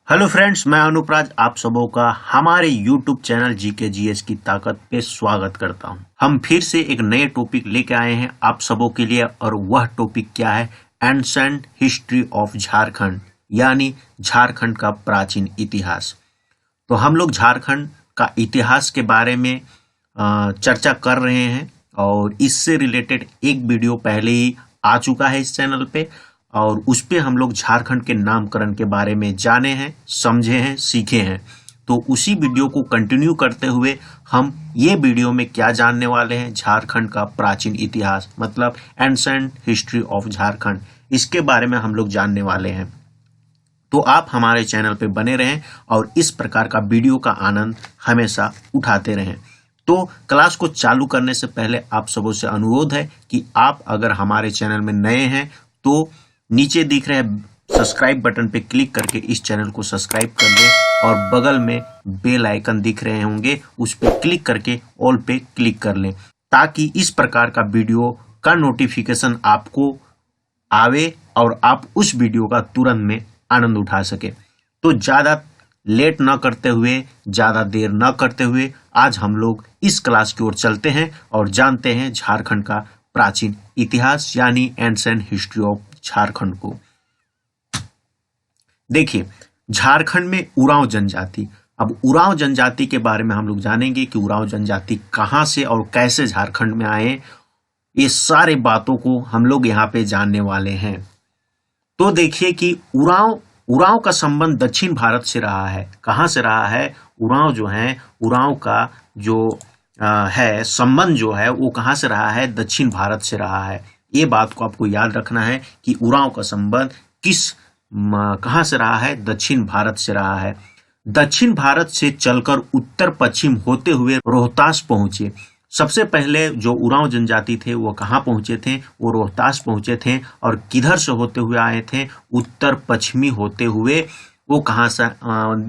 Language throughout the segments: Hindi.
हेलो फ्रेंड्स, मैं अनुपराज आप सबों का हमारे यूट्यूब चैनल जीके जीएस की ताकत पे स्वागत करता हूं। हम फिर से एक नए टॉपिक लेके आए हैं आप सबों के लिए और वह टॉपिक क्या है? एंसेंट हिस्ट्री ऑफ झारखंड, यानी झारखंड का प्राचीन इतिहास। तो हम लोग झारखंड का इतिहास के बारे में चर्चा कर रहे हैं और इससे रिलेटेड एक वीडियो पहले ही आ चुका है इस चैनल पे और उस पे हम लोग झारखंड के नामकरण के बारे में जाने हैं, समझे हैं, सीखे हैं। तो उसी वीडियो को कंटिन्यू करते हुए हम ये वीडियो में क्या जानने वाले हैं? झारखंड का प्राचीन इतिहास, मतलब एंसेंट हिस्ट्री ऑफ झारखंड, इसके बारे में हम लोग जानने वाले हैं। तो आप हमारे चैनल पे बने रहें और इस प्रकार का वीडियो का आनंद हमेशा उठाते रहें। तो क्लास को चालू करने से पहले आप सबों से अनुरोध है कि आप अगर हमारे चैनल में नए हैं तो नीचे दिख रहे सब्सक्राइब बटन पे क्लिक करके इस चैनल को सब्सक्राइब कर लें और बगल में बेल आइकन दिख रहे होंगे, उस पे क्लिक करके ऑल पे क्लिक कर लें ताकि इस प्रकार का वीडियो का नोटिफिकेशन आपको आवे और आप उस वीडियो का तुरंत में आनंद उठा सके। तो ज़्यादा लेट न करते हुए, ज़्यादा देर न करते हुए आज हम लोग इस क्लास की ओर चलते हैं और जानते हैं झारखंड का प्राचीन इतिहास यानी एंसेंट हिस्ट्री ऑफ झारखंड को। देखिए, झारखंड में उरांव जनजाति, अब उरांव जनजाति के बारे में हम लोग जानेंगे कि उरांव जनजाति कहां से और कैसे झारखंड में आए। ये सारे बातों को हम लोग यहाँ पे जानने वाले हैं। तो देखिए कि उरांव का संबंध दक्षिण भारत से रहा है। कहां से रहा है? उरांव जो है, उरांव का जो है संबंध जो है वो कहां से रहा है? दक्षिण भारत से रहा है। ये बात को आपको याद रखना है कि उरांव का संबंध कहां से रहा है? दक्षिण भारत से रहा है। दक्षिण भारत से चलकर उत्तर पश्चिम होते हुए रोहतास पहुंचे। सबसे पहले जो उरांव जनजाति थे वो कहाँ पहुंचे थे? वो रोहतास पहुंचे थे। और किधर से होते हुए आए थे? उत्तर पश्चिमी होते हुए। वो कहाँ से?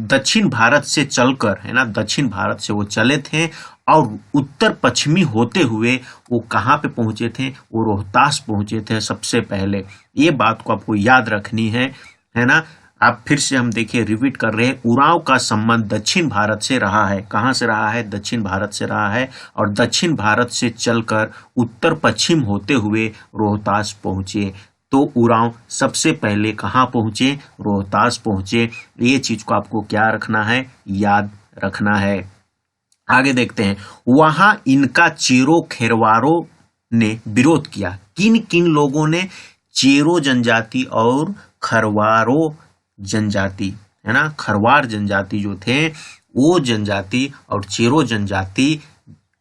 दक्षिण भारत से चलकर, है ना, दक्षिण भारत से वो चले थे और उत्तर पश्चिमी होते हुए वो कहाँ पे पहुंचे थे? वो रोहतास पहुंचे थे सबसे पहले। ये बात को आपको याद रखनी है ना। आप फिर से हम देखिए, रिपीट कर रहे हैं, उरांव का संबंध दक्षिण भारत से रहा है। कहाँ से रहा है? दक्षिण भारत से रहा है। और दक्षिण भारत से चलकर उत्तर पश्चिम होते हुए रोहतास पहुंचे। तो उरांव सबसे पहले कहाँ पहुंचे? रोहतास पहुंचे। ये चीज को आपको क्या रखना है? याद रखना है। आगे देखते हैं, वहां इनका चेरो खेरवारों ने विरोध किया। किन किन लोगों ने? चेरो जनजाति और खरवारो जनजाति, है ना, खरवार जनजाति जो थे वो जनजाति और चेरो जनजाति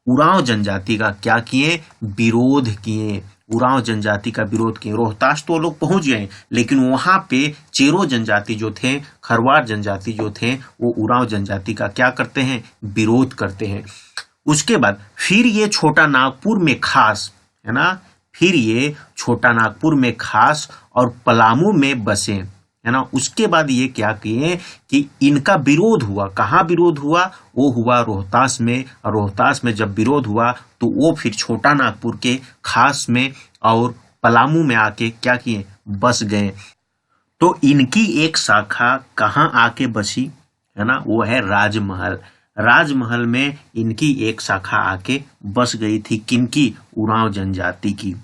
उरांव जनजाति का क्या किए? विरोध किए। उरांव जनजाति का विरोध किए। रोहतास तो लोग पहुंच गए, लेकिन वहां पे चेरो जनजाति जो थे, खरवार जनजाति जो थे, वो उरांव जनजाति का क्या करते हैं? विरोध करते हैं। उसके बाद फिर ये छोटा नागपुर में खास, है ना, फिर ये छोटा नागपुर में खास और पलामू में बसे, है ना। उसके बाद ये क्या किए कि इनका विरोध हुआ। कहाँ विरोध हुआ? वो हुआ रोहतास में। और रोहतास में जब विरोध हुआ तो वो फिर छोटा नागपुर के खास में और पलामू में आके क्या किए? बस गए। तो इनकी एक शाखा कहाँ आके बसी, है ना, वो है राजमहल। राजमहल में इनकी एक शाखा आके बस गई थी। किनकी? उरांव जनजाति की,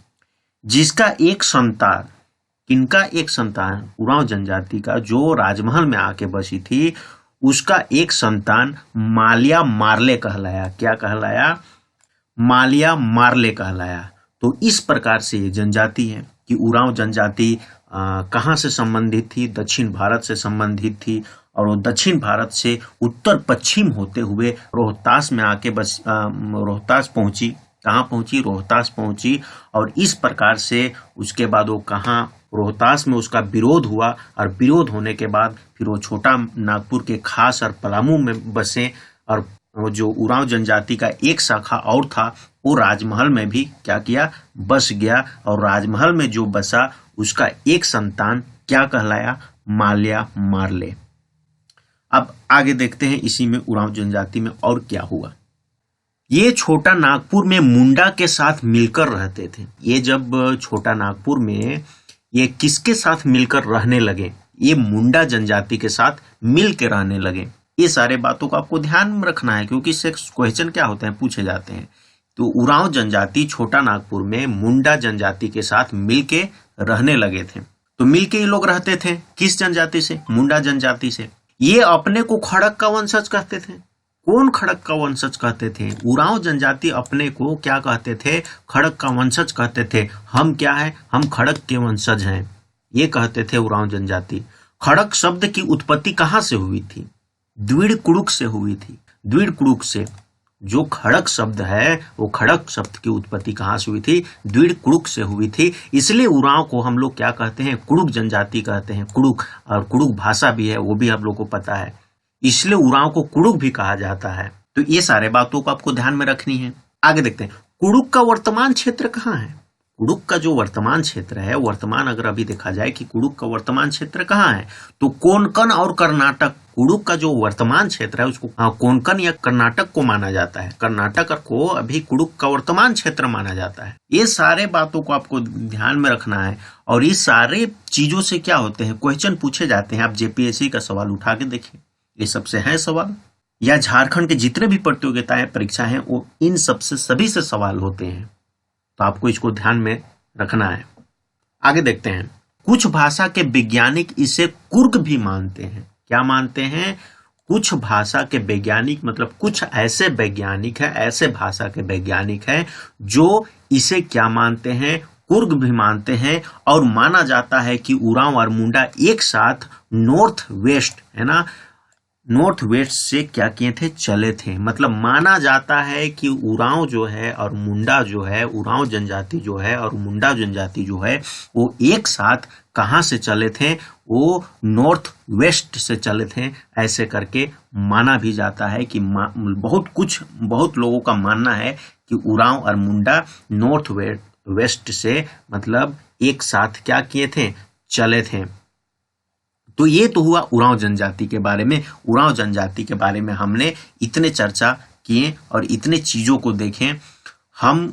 जिसका एक संतान, इनका एक संतान उरांव जनजाति का जो राजमहल में आके बसी थी, उसका एक संतान मालिया मारले कहलाया। क्या कहलाया? मालिया मारले कहलाया। तो इस प्रकार से ये जनजाति है कि उरांव जनजाति कहाँ से संबंधित थी? दक्षिण भारत से संबंधित थी। और वो दक्षिण भारत से उत्तर पश्चिम होते हुए रोहतास में आके बस रोहतास पहुंची। कहाँ पहुंची? रोहतास पहुंची। और इस प्रकार से उसके बाद वो कहाँ? रोहतास में उसका विरोध हुआ और विरोध होने के बाद फिर वो छोटा नागपुर के खास और पलामू में बसे। और वो जो उरांव जनजाति का एक शाखा और था वो राजमहल में भी क्या किया? बस गया। और राजमहल में जो बसा उसका एक संतान क्या कहलाया? मालिया मारले। अब आगे देखते हैं इसी में उरांव जनजाति में और क्या हुआ। ये छोटा नागपुर में मुंडा के साथ मिलकर रहते थे। ये जब छोटा नागपुर में ये किसके साथ मिलकर रहने लगे? ये मुंडा जनजाति के साथ मिल के रहने लगे। ये सारे बातों को आपको ध्यान में रखना है, क्योंकि इससे क्वेश्चन क्या होते हैं, पूछे जाते हैं। तो उरांव जनजाति छोटा नागपुर में मुंडा जनजाति के साथ मिलके रहने लगे थे। तो मिलके ये लोग रहते थे किस जनजाति से? मुंडा जनजाति से। ये अपने को खड़क का वंशज कहते थे। कौन खड़क का वंशज कहते थे? उरांव जनजाति अपने को क्या कहते थे? खड़क का वंशज कहते थे। हम क्या है? हम खड़क के वंशज हैं, ये कहते थे उरांव जनजाति। खड़क शब्द की उत्पत्ति कहाँ से हुई थी? द्विड़ कुड़ुक से हुई थी। द्विड़ कुड़ुक से जो खड़क शब्द है, वो खड़क शब्द की उत्पत्ति कहाँ से हुई थी? द्विड़ कुड़ुक से हुई थी। इसलिए उरांव को हम लोग क्या कहते हैं? कुड़ुक जनजाति कहते हैं। कुड़ुक, और कुड़ुक भाषा भी है, वो भी आप लोग को पता है, इसलिए उरांव को कुड़ुक भी कहा जाता है। तो ये सारे बातों को आपको ध्यान में रखनी है। आगे देखते हैं, कुड़ुक का वर्तमान क्षेत्र कहाँ है? कुड़ुक का जो वर्तमान क्षेत्र है, वर्तमान अगर अभी देखा जाए कि कुड़ुक का वर्तमान क्षेत्र कहाँ है, तो कोंकण और कर्नाटक, कुड़ुक का जो वर्तमान क्षेत्र है उसको कोंकण या कर्नाटक को माना जाता है। कर्नाटक को अभी कुड़ुक का वर्तमान क्षेत्र माना जाता है। ये सारे बातों को आपको ध्यान में रखना है, और इस सारे चीजों से क्या होते हैं, क्वेश्चन पूछे जाते हैं। आप जेपीएससी का सवाल उठा के देखिए, ये सबसे है सवाल, या झारखंड के जितने भी प्रतियोगिताएं परीक्षा हैं वो इन सबसे सभी से सवाल होते हैं। तो आपको इसको ध्यान में रखना है। आगे देखते हैं, कुछ भाषा के वैज्ञानिक इसे कुर्ग भी मानते हैं। क्या मानते हैं? कुछ भाषा के वैज्ञानिक, मतलब कुछ ऐसे वैज्ञानिक है, ऐसे भाषा के वैज्ञानिक हैं जो इसे क्या मानते हैं? कुर्ग भी मानते हैं। और माना जाता है कि उरांव और मुंडा एक साथ नॉर्थ वेस्ट, है ना, नॉर्थ वेस्ट से क्या किए थे? चले थे। मतलब माना जाता है कि उरांव जो है और मुंडा जो है, उरांव जनजाति जो है और मुंडा जनजाति जो है, वो एक साथ कहाँ से चले थे? वो नॉर्थ वेस्ट से चले थे। ऐसे करके माना भी जाता है कि बहुत लोगों का मानना है कि उरांव और मुंडा नॉर्थ वेस्ट से मतलब एक साथ क्या किए थे? चले थे। तो ये तो हुआ उरांव जनजाति के बारे में। उरांव जनजाति के बारे में हमने इतने चर्चा किए और इतने चीजों को देखें। हम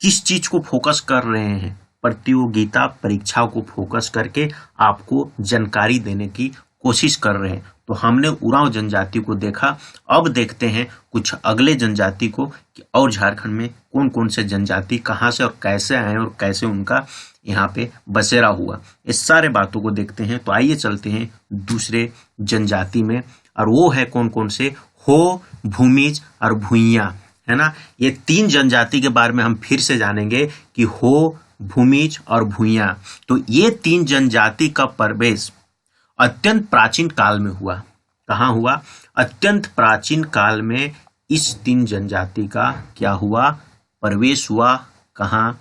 किस चीज को फोकस कर रहे हैं? प्रतियोगिता परीक्षा को फोकस करके आपको जानकारी देने की कोशिश कर रहे हैं। तो हमने उरांव जनजाति को देखा। अब देखते हैं कुछ अगले जनजाति को कि और झारखंड में कौन कौन से जनजाति कहाँ से और कैसे आए और कैसे उनका यहाँ पे बसेरा हुआ। इस सारे बातों को देखते हैं। तो आइए चलते हैं दूसरे जनजाति में, और वो है कौन कौन से? हो, भूमिज और भुइयां, है ना। ये तीन जनजाति के बारे में हम फिर से जानेंगे कि हो, भूमिज और भुइयां। तो ये तीन जनजाति का प्रवेश अत्यंत प्राचीन काल में हुआ। कहाँ हुआ? अत्यंत प्राचीन काल में इस तीन जनजाति का क्या हुआ? प्रवेश हुआ। कहाँ?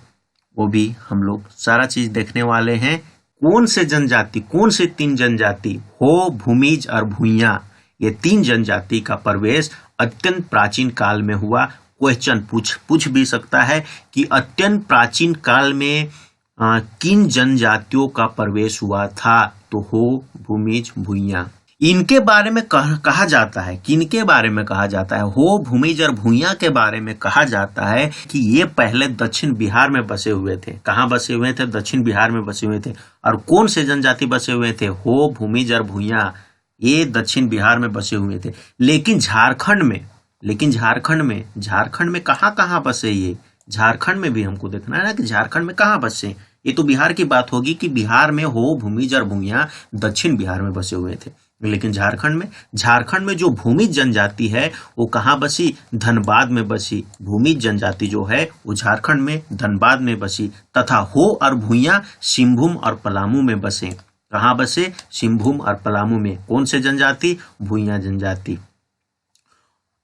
वो भी हम लोग सारा चीज देखने वाले हैं। कौन से जनजाति, कौन से तीन जनजाति? हो, भूमिज और भुइयां। ये तीन जनजाति का प्रवेश अत्यंत प्राचीन काल में हुआ। क्वेश्चन पूछ भी सकता है कि अत्यंत प्राचीन काल में किन जनजातियों का प्रवेश हुआ था? तो हो, भूमिज, भुइयां। इनके बारे में कहा जाता है, किनके बारे में कहा जाता है? हो, भूमिज और भुइयां के बारे में कहा जाता है कि ये पहले दक्षिण बिहार में बसे हुए थे। कहाँ बसे हुए थे? दक्षिण बिहार में बसे हुए थे। और कौन से जनजाति बसे हुए थे? हो, भूमिज और भुइयां, ये दक्षिण बिहार में बसे हुए थे। लेकिन झारखंड में कहाँ बसे ये? झारखंड में भी हमको देखना है ना कि झारखंड में कहाँ बसे। ये तो बिहार की बात होगी कि बिहार में हो, भूमिज और भुइयां दक्षिण बिहार में बसे हुए थे। लेकिन झारखंड में जो भूमिज जनजाति है वो कहाँ बसी? धनबाद में बसी। भूमिज जनजाति जो है वो झारखंड में धनबाद में बसी। तथा हो और भुइयां सिंहभूम और पलामू में बसे। कहाँ बसे? सिंहभूम और पलामू में। कौन से जनजाति? भुइयां जनजाति।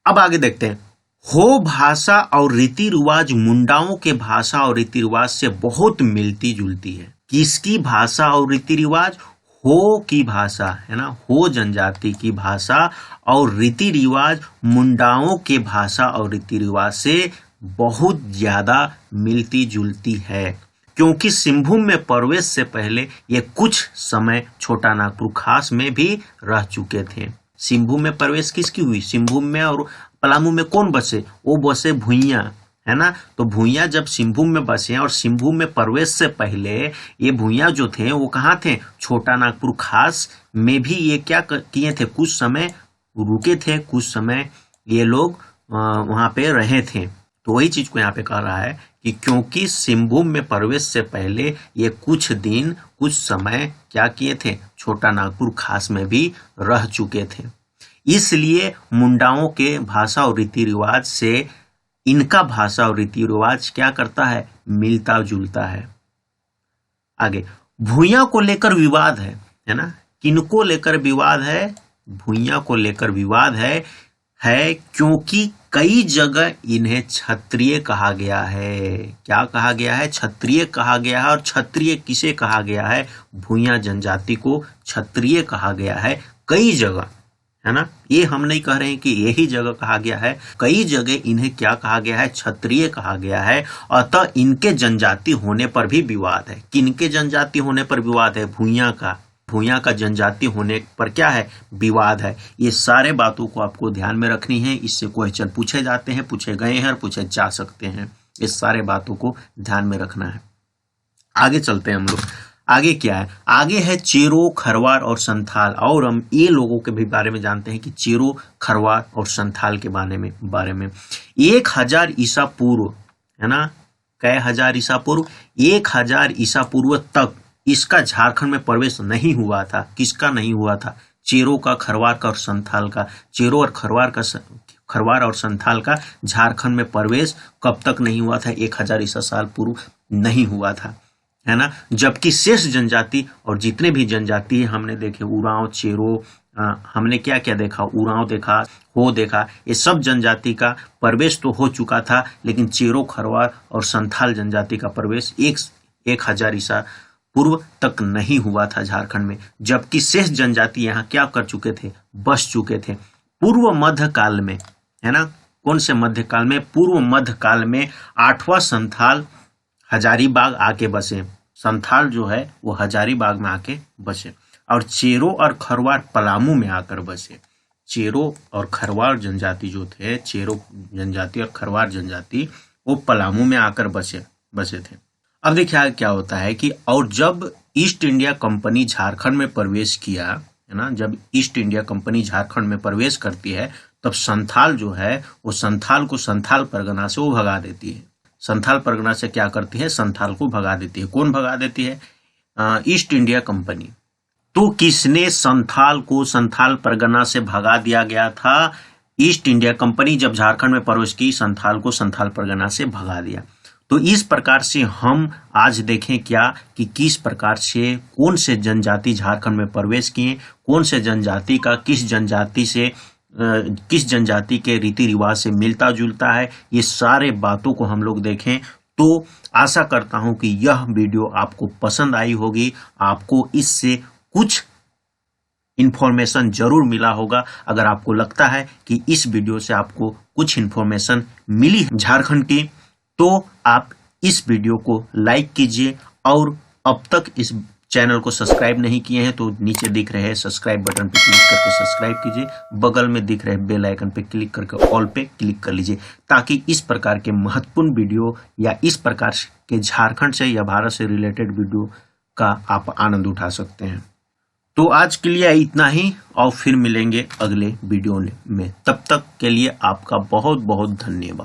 अब आगे देखते हैं। हो भाषा और रीति रिवाज मुंडाओं के भाषा और रीति रिवाज से बहुत मिलती जुलती है। किसकी भाषा और रीति रिवाज? हो की भाषा, है ना। हो जनजाति की भाषा और रीति रिवाज मुंडाओं के भाषा और रीति रिवाज से बहुत ज्यादा मिलती जुलती है, क्योंकि सिंहभूम में प्रवेश से पहले ये कुछ समय छोटा नागपुर खास में भी रह चुके थे। सिंहभूम में प्रवेश किसकी हुई? सिंहभूम में और पलामू में कौन बसे? वो बसे भुइयां। है ना। तो भूइयां जब सिंहभूम में बसे और सिंहभूम में प्रवेश से पहले ये भूइयां जो थे वो कहाँ थे, छोटा नागपुर खास में भी ये क्या किए थे, कुछ समय रुके थे, कुछ समय ये लोग वहां पे रहे थे। तो वही चीज को यहाँ पे कह रहा है कि क्योंकि सिंहभूम में प्रवेश से पहले ये कुछ दिन कुछ समय क्या किए थे, छोटा नागपुर खास में भी रह चुके थे, इसलिए मुंडाओं के भाषा और रीति रिवाज से इनका भाषा और रीति रिवाज क्या करता है, मिलता जुलता है। आगे भूइयां को लेकर विवाद है ना, किनको लेकर विवाद है, भूइयां को लेकर विवाद है क्योंकि कई जगह इन्हें क्षत्रिय कहा गया है। क्या कहा गया है, क्षत्रिय कहा गया है। और क्षत्रिय किसे कहा गया है, भूइयां जनजाति को क्षत्रिय कहा गया है कई जगह, है ना। ये हम नहीं कह रहे हैं कि यही जगह कहा गया है, कई जगह इन्हें क्या कहा गया है, क्षत्रिय कहा गया है। अतः इनके जनजाति होने पर भी विवाद है। किनके जनजाति होने पर विवाद है, भूइयां का जनजाति होने पर क्या है, विवाद है। ये सारे बातों को आपको ध्यान में रखनी है, इससे क्वेश्चन पूछे जाते हैं, पूछे गए हैं और पूछे जा सकते हैं। इस सारे बातों को ध्यान में रखना है। आगे चलते हैं हम लोग। आगे क्या है, आगे है चेरो, खरवार और संथाल। और हम ये लोगों के भी बारे में जानते हैं कि चेरो, खरवार और संथाल के बारे में 1000 ईसा पूर्व, है ना, कई हजार ईसा पूर्व, 1000 ईसा पूर्व तक इसका झारखंड में प्रवेश नहीं हुआ था। किसका नहीं हुआ था, चेरो का, खरवार का और संथाल का। चेरो और खरवार और संथाल का झारखंड में प्रवेश कब तक नहीं हुआ था, 1000 ईसा साल पूर्व नहीं हुआ था, है ना। जबकि शेष जनजाति और जितने भी जनजाति है हमने देखे, उरांव, चेरो, हमने क्या क्या देखा, उरांव देखा, हो देखा, ये सब जनजाति का प्रवेश तो हो चुका था, लेकिन चेरो, खरवार और संथाल जनजाति का प्रवेश 1000 ईसा पूर्व तक नहीं हुआ था झारखंड में। जबकि शेष जनजाति यहाँ क्या कर चुके थे, बस चुके थे। पूर्व मध्य काल में, है ना, कौन से मध्य काल में, पूर्व मध्य काल में 8वां संथाल हजारीबाग आके बसे। संथाल जो है वो हजारीबाग में आके बसे और चेरो और खरवार पलामू में आकर बसे। चेरो और खरवार जनजाति जो थे, चेरो जनजाति और खरवार जनजाति, वो पलामू में आकर बसे थे। अब देखिए क्या होता है कि और जब ईस्ट इंडिया कंपनी झारखंड में प्रवेश किया, है ना, जब ईस्ट इंडिया कंपनी झारखंड में प्रवेश करती है तब संथाल जो है वो संथाल को संथाल परगना से वो भगा देती है। संथाल परगना से क्या करती है, संथाल को भगा देती है। कौन भगा देती है, ईस्ट इंडिया कंपनी। तो किसने संथाल को संथाल परगना से भगा दिया गया था, ईस्ट इंडिया कंपनी जब झारखंड में प्रवेश की, संथाल को संथाल परगना से भगा दिया। तो इस प्रकार से हम आज देखें क्या कि किस प्रकार से कौन से जनजाति झारखंड में प्रवेश किए, कौन से जनजाति का किस जनजाति के रीति रिवाज से मिलता जुलता है, ये सारे बातों को हम लोग देखें। तो आशा करता हूं कि यह वीडियो आपको पसंद आई होगी, आपको इससे कुछ इंफॉर्मेशन जरूर मिला होगा। अगर आपको लगता है कि इस वीडियो से आपको कुछ इंफॉर्मेशन मिली झारखंड की, तो आप इस वीडियो को लाइक कीजिए और अब तक इस चैनल को सब्सक्राइब नहीं किए हैं तो नीचे दिख रहे सब्सक्राइब बटन पे क्लिक करके सब्सक्राइब कीजिए, बगल में दिख रहे बेल आइकन पे क्लिक करके ऑल पे क्लिक कर लीजिए, ताकि इस प्रकार के महत्वपूर्ण वीडियो या इस प्रकार के झारखंड से या भारत से रिलेटेड वीडियो का आप आनंद उठा सकते हैं। तो आज के लिए इतना ही और फिर मिलेंगे अगले वीडियो में। तब तक के लिए आपका बहुत बहुत धन्यवाद।